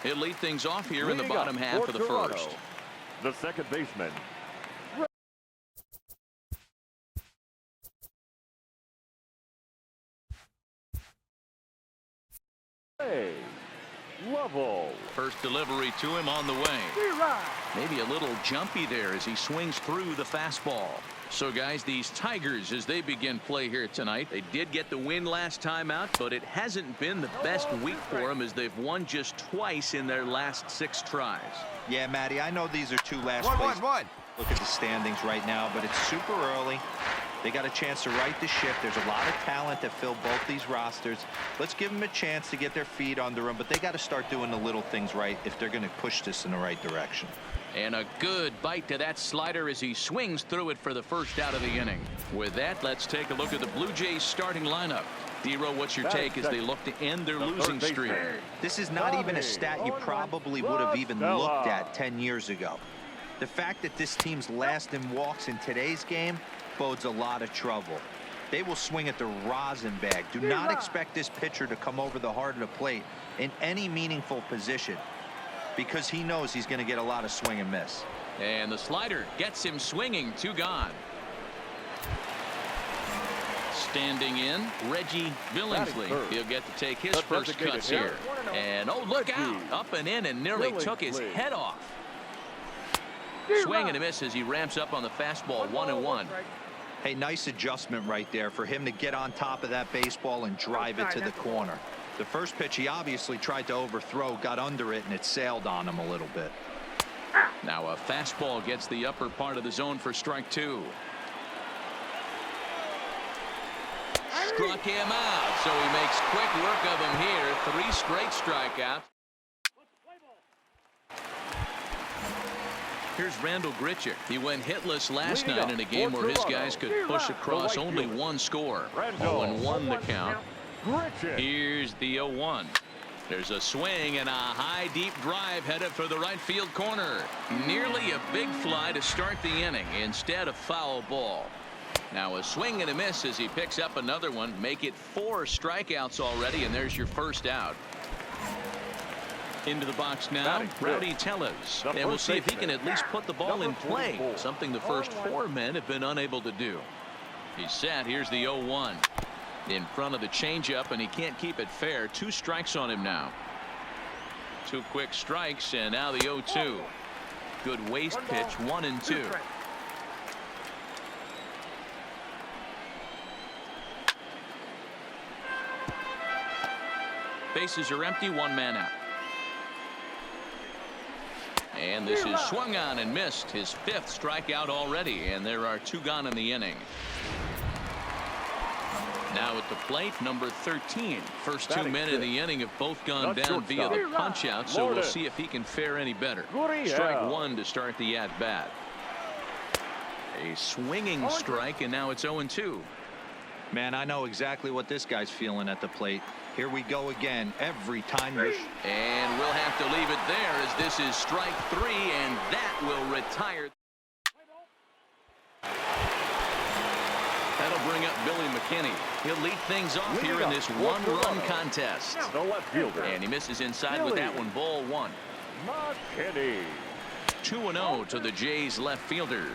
He'll lead things off here in the bottom half of the first. The second baseman. Level. First delivery to him on the way. Maybe a little jumpy there as he swings through the fastball. So guys, these Tigers, as they begin play here tonight, they did get the win last time out, but it hasn't been the best week for them as they've won just twice in their last 6 tries. Yeah, Matty, I know these are 2 last place. Look at the standings right now, but it's super early. They got a chance to right the ship. There's a lot of talent that fill both these rosters. Let's give them a chance to get their feet under them, but they got to start doing the little things right if they're going to push this in the right direction. And a good bite to that slider as he swings through it for the first out of the inning. With that, let's take a look at the Blue Jays starting lineup. D-Row, what's your take as they look to end their losing streak? This is not even a stat you probably would have even looked at 10 years ago. The fact that this team's last in walks in today's game bodes a lot of trouble. They will swing at the rosin bag. Do not expect this pitcher to come over the heart of the plate in any meaningful position because he knows he's going to get a lot of swing and miss. And the slider gets him swinging. 2 gone. Standing in, Reggie Billingsley. He'll get to take his first cuts here. And oh, look out. Up and in and nearly took his head off. Swing and a miss as he ramps up on the fastball. 1-1. Hey, nice adjustment right there for him to get on top of that baseball and drive it to the corner. The first pitch he obviously tried to overthrow, got under it, and it sailed on him a little bit. Now a fastball gets the upper part of the zone for strike 2. Struck him out, so he makes quick work of him here. 3 straight strikeouts. Here's Randal Grichuk. He went hitless last night in a game where his guys could push across only 1 score. 0-1 the count. Here's the 0-1. There's a swing and a high deep drive headed for the right field corner. Nearly a big fly to start the inning. Instead a foul ball. Now a swing and a miss as he picks up another one. Make it 4 strikeouts already, and there's your first out. Into the box now, Rowdy Tellez. And we'll see if he can at least put the ball in play, something the first 4 men have been unable to do. He's set. Here's the 0-1. In front of the changeup, and he can't keep it fair. 2 strikes on him now. 2 quick strikes, and now the 0-2. Good waist pitch, 1-2. Bases are empty, 1 man out. And this is swung on and missed. His 5th strikeout already, and there are 2 gone in the inning. Now at the plate, number 13. First 2 men in the inning have both gone down via the punch out, so we'll see if he can fare any better. Strike 1 to start the at bat. A swinging strike, and now it's 0-2. Man, I know exactly what this guy's feeling at the plate. Here we go again. Every time you're... And we'll have to leave it there as this is strike 3, and that will retire. That'll bring up Billy McKinney. He'll lead things off here in this 1-run contest. The left fielder. And he misses inside with that one. Ball 1. McKinney. 2-0 to the Jays left fielder.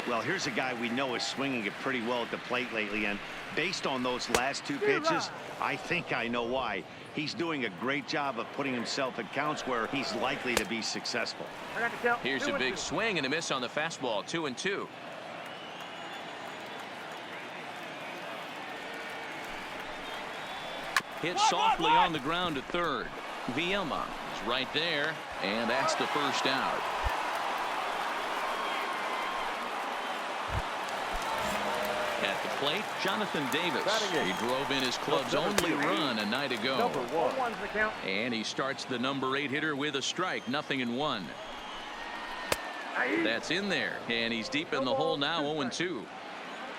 Well, here's a guy we know is swinging it pretty well at the plate lately, and based on those last 2 pitches, I think I know why. He's doing a great job of putting himself at counts where he's likely to be successful. Here's a big swing and a miss on the fastball. 2-2. Hit softly on the ground to third. Vielma is right there, and that's the first out. At the plate, Jonathan Davis. He drove in his club's only run a night ago. And he starts the number 8 hitter with a strike. 0-1. That's in there, and he's deep in the hole now. 0-2.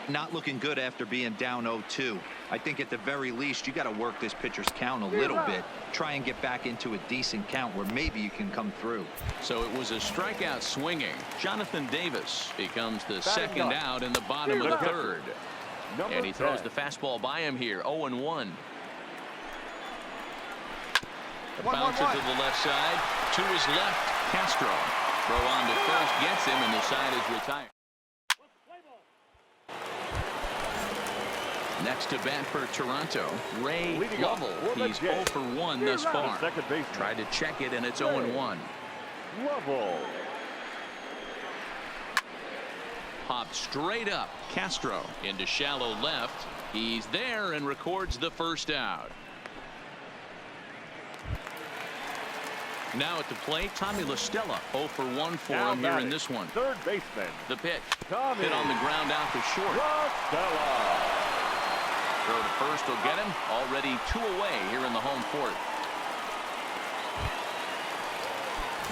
Not looking good after being down 0-2. I think at the very least you got to work this pitcher's count a little bit. Try and get back into a decent count where maybe you can come through. So it was a strikeout swinging. Jonathan Davis becomes the second out in the bottom of the 3rd. And he throws the fastball by him here. 0-1. Bouncer to the left side. To his left, Castro. Throw on to first, gets him, and the side is retired. Next to bat for Toronto, Ray Lovell. He's 0 for 1 thus far. Tried to check it, and it's 0-1. Lovell. Popped straight up. Castro into shallow left. He's there and records the first out. Now at the plate, Tommy La Stella. 0 for 1 for him here in this one. Third baseman. The pitch. Tommy Hit on the ground out to short. La Stella. Throw to first will get him. Already 2 away here in the home fourth.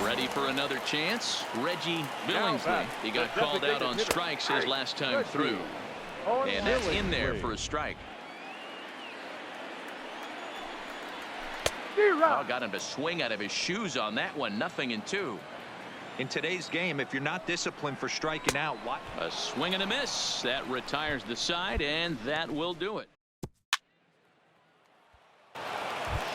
Ready for another chance. Reggie Billingsley. He got called out on strikes his last time through. And that's in there for a strike. Oh, got him to swing out of his shoes on that one. 0-2. In today's game, if you're not disciplined for striking out, what? A swing and a miss. That retires the side, and that will do it.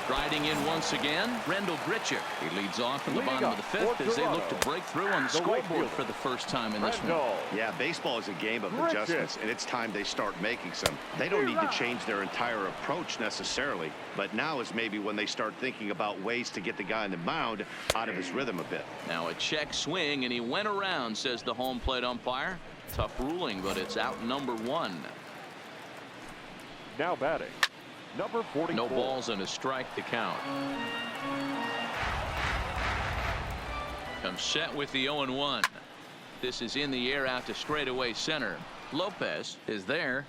Striding in once again, Randal Grichuk. He leads off in the bottom of the fifth as they look to break through on the scoreboard for the first time in this one. Yeah, baseball is a game of adjustments, and it's time they start making some. They don't need to change their entire approach necessarily, but now is maybe when they start thinking about ways to get the guy on the mound out of his rhythm a bit. Now a check swing, and he went around, says the home plate umpire. Tough ruling, but it's out number 1. Now batting, number 44. No balls and a strike to count. Comes set with the 0-1. This is in the air out to straightaway center. Lopez is there,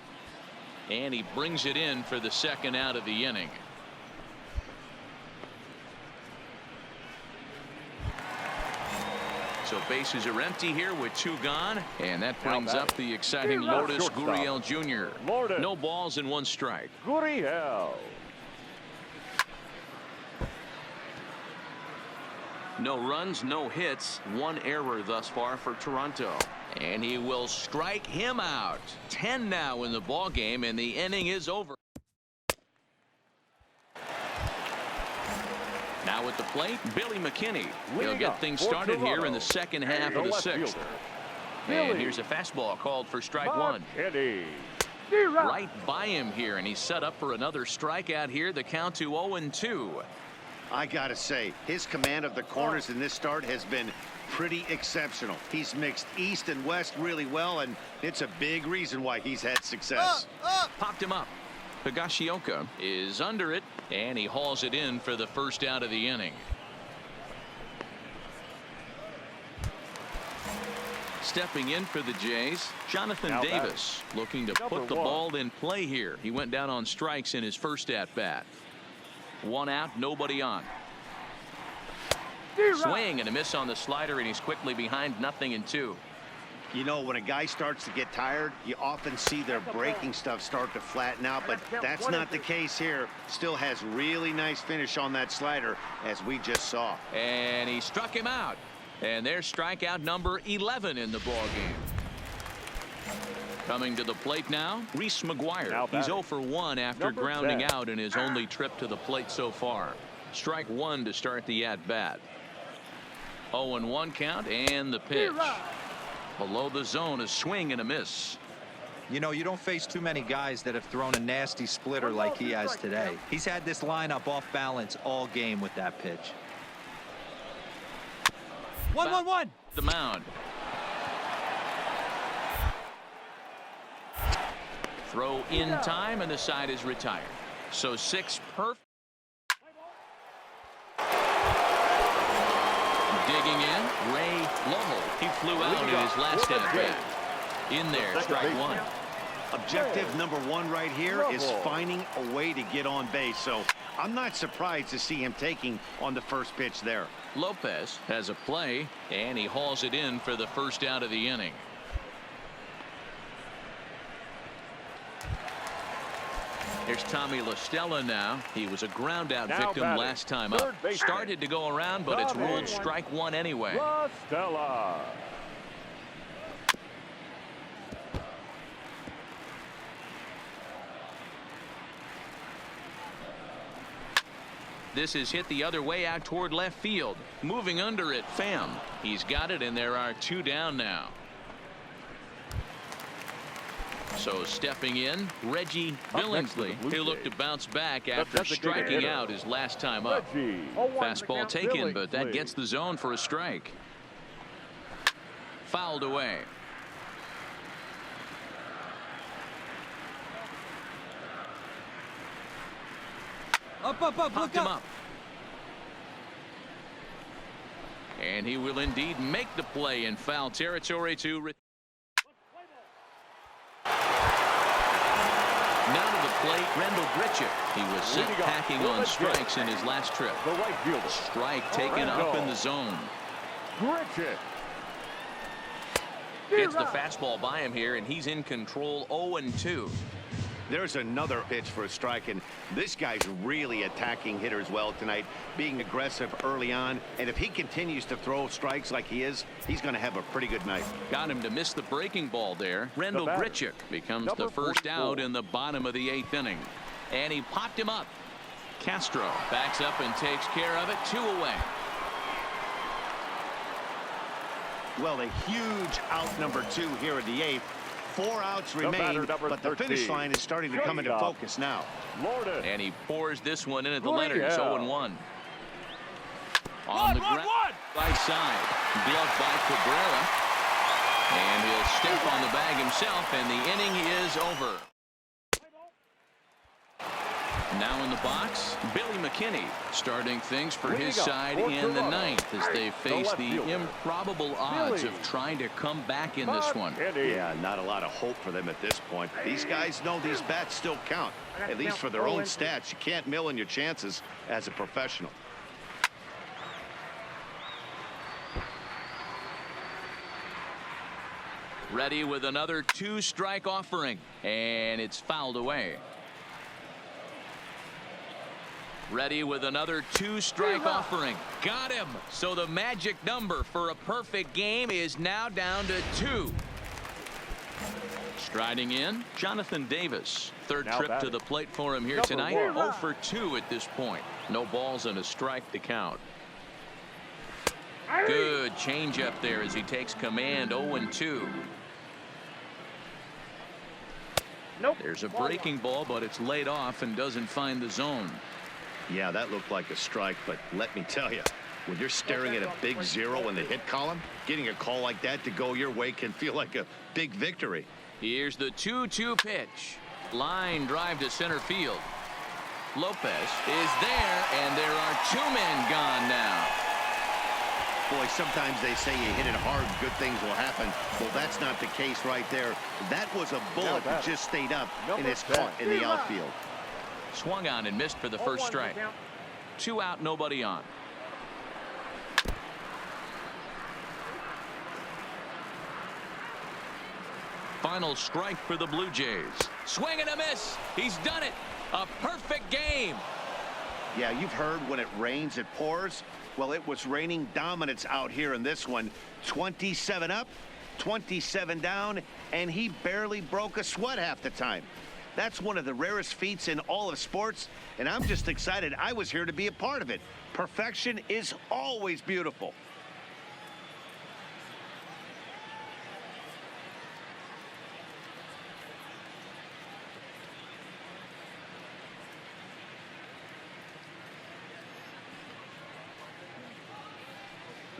and he brings it in for the second out of the inning. So bases are empty here with 2 gone, and that brings up the exciting Lourdes Gurriel Jr. No balls and 1 strike. Gurriel. No runs, no hits, 1 error thus far for Toronto. And he will strike him out. 10 now in the ball game, and the inning is over. Now at the plate, Billy McKinney. He'll get things started here in the second half of the 6th. And here's a fastball called for strike 1. Right by him here, and he's set up for another strikeout here. The count to 0-2. I gotta say, his command of the corners in this start has been pretty exceptional. He's mixed east and west really well, and it's a big reason why he's had success. Popped him up. Higashioka is under it, and he hauls it in for the first out of the inning. Stepping in for the Jays, Jonathan Davis, looking to put the ball in play here. He went down on strikes in his first at bat. 1 out, nobody on. Swing and a miss on the slider, and he's quickly behind 0-2. You know, when a guy starts to get tired, you often see their breaking stuff start to flatten out, but that's not the case here. Still has really nice finish on that slider, as we just saw. And he struck him out. And there's strikeout number 11 in the ball game. Coming to the plate now, Reese Mcguire. He's 0 for 1 after grounding out in his only trip to the plate so far. Strike 1 to start the at-bat. 0-1 count, and the pitch. Below the zone, a swing and a miss. You know, you don't face too many guys that have thrown a nasty splitter like he has today. He's had this lineup off balance all game with that pitch. 1-1-1. The mound. Throw in time, and the side is retired. So 6 perfect. Digging in, Ray Lovell. He flew out in his last at bat. In there, strike 1. Objective number 1 right here is finding a way to get on base. So I'm not surprised to see him taking on the first pitch there. Lopez has a play, and he hauls it in for the first out of the inning. Here's Tommy La Stella now. He was a ground out victim last time up. Started to go around, but it's ruled strike 1 anyway. La Stella. this is hit the other way out toward left field. Moving under it, Pham. He's got it, and there are 2 down now. So stepping in, Reggie Billingsley. He'll look to bounce back after striking out his last time up. Fastball taken, but that gets the zone for a strike. Fouled away. Up, Popped him up. And he will indeed make the play in foul territory to now to the plate, Randal Grichuk. He was sent packing on strikes in his last trip. The right fielder. Strike taken up in the zone. Grichuk. Gets the fastball by him here, and he's in control. 0-2. There's another pitch for a strike, and this guy's really attacking hitters well tonight, being aggressive early on. And if he continues to throw strikes like he is, he's going to have a pretty good night. Got him to miss the breaking ball there. Randal Grichuk becomes the first out in the bottom of the 8th inning. And he popped him up. Castro backs up and takes care of it. 2 away. Well, a huge out number 2 here in the 8th. 4 outs remain, but the finish line is starting to come into focus now. And he pours this one in at the Leonards. 0-1. On the ground, right side. Glove by Cabrera. And he'll step on the bag himself, and the inning is over. Now in the box, Billy McKinney starting things for his side in the 9th as they face the improbable odds of trying to come back in this one. Yeah, not a lot of hope for them at this point. These guys know these bats still count, at least for their own stats. You can't mill in your chances as a professional. Ready with another 2-strike offering, and it's fouled away. Ready with another 2-strike offering. Got him. So the magic number for a perfect game is now down to 2. Striding in, Jonathan Davis. Third trip to the plate for him here tonight. 0 for 2 at this point. No balls and a strike to count. Good changeup there as he takes command. 0-2. There's a breaking ball, but it's laid off and doesn't find the zone. Yeah, that looked like a strike, but let me tell you, when you're staring at a big 0 in the hit column, getting a call like that to go your way can feel like a big victory. Here's the 2-2 pitch. Line drive to center field. Lopez is there, and there are 2 men gone now. Boy, sometimes they say you hit it hard, good things will happen. Well, that's not the case right there. That was a bullet that just stayed up and is caught in the outfield. Swung on and missed for the first strike. 2 out, nobody on. Final strike for the Blue Jays. Swing and a miss. He's done it. A perfect game. Yeah, you've heard when it rains, it pours. Well, it was raining dominance out here in this one. 27 up, 27 down, and he barely broke a sweat half the time. That's one of the rarest feats in all of sports, and I'm just excited I was here to be a part of it. Perfection is always beautiful.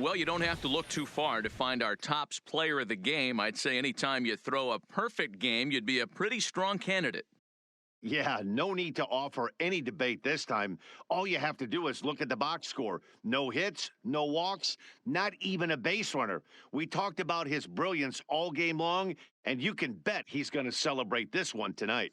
Well, you don't have to look too far to find our tops player of the game. I'd say anytime you throw a perfect game, you'd be a pretty strong candidate. Yeah, no need to offer any debate this time. All you have to do is look at the box score. No hits, no walks, not even a base runner. We talked about his brilliance all game long, and you can bet he's going to celebrate this one tonight.